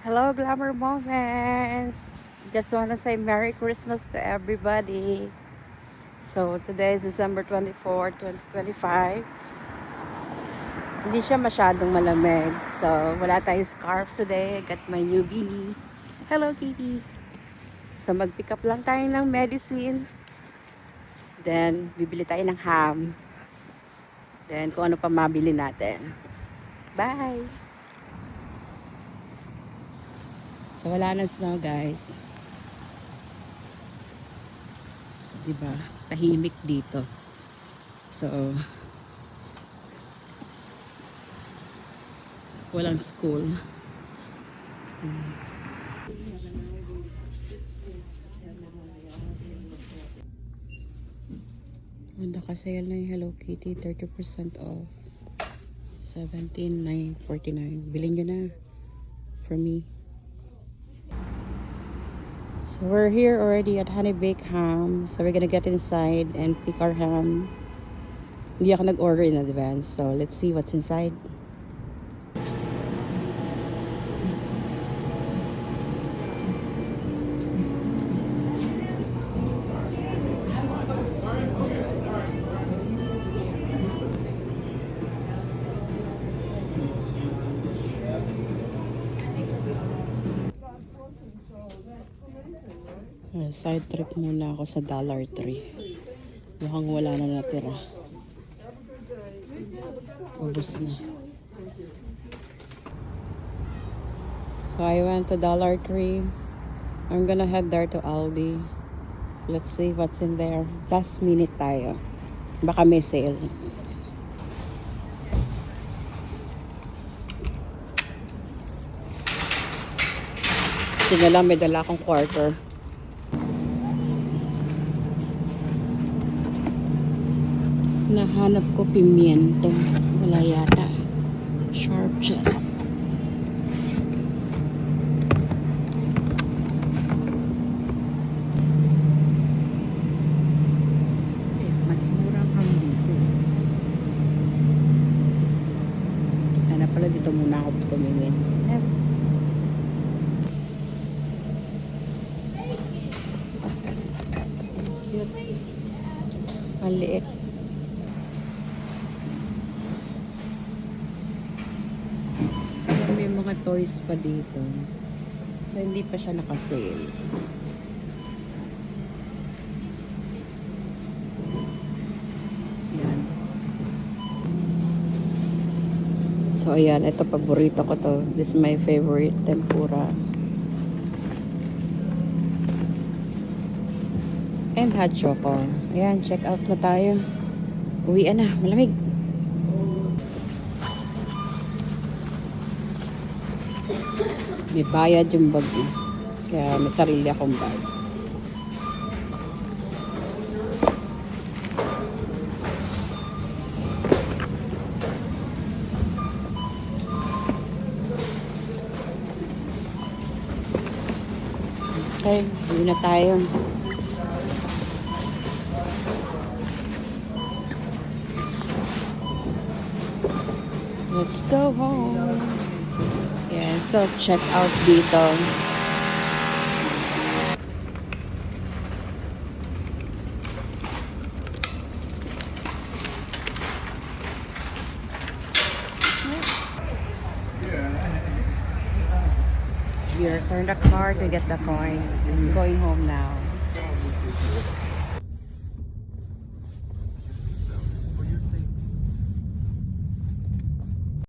Hello, Glamour Moments! Just want to say Merry Christmas to everybody. So, today is December 24, 2025. Hindi siya masyadong malamig. So, wala tayong scarf today. I got my new beanie. Hello, Kitty! So, mag-pick up lang tayo ng medicine. Then, bibili tayo ng ham. Then, kung ano pa mabili natin. Bye! So, wala na snow, guys. Diba? Tahimik dito. So, walang school. Nakasale na yung Hello Kitty, 30% off. 17,949. Bilhin nyo na. For me. So we're here already at Honey Baked Ham. So we're gonna get inside and pick our ham. Hindi ako nag-order in advance. So let's see what's inside. Side trip muna ako sa Dollar Tree. Mukhang wala na natira. Ubus na. So I went to Dollar Tree. I'm gonna head there to Aldi. Let's see what's in there. Last minute tayo. Baka may sale. Kasi na lang may dala akong quarter. Nahanap ko pimiento. Wala yata. Sharp dyan. Mas murang ham dito. Sana pala dito muna ako tumingin. Cute. Maliit. May mga toys pa dito. So, hindi pa siya nakasale. Yan. So, ayan. Ito, paborito ko to. This is my favorite tempura. And hot choco. Ayan, check out na tayo. Uwian na. Malamig. May bayad yung bag niya. Kaya may sarili akong bag. Okay, uwi na tayo. Let's go home. Yeah, so check out dito. We returned the car to get the coin. I'm going home now.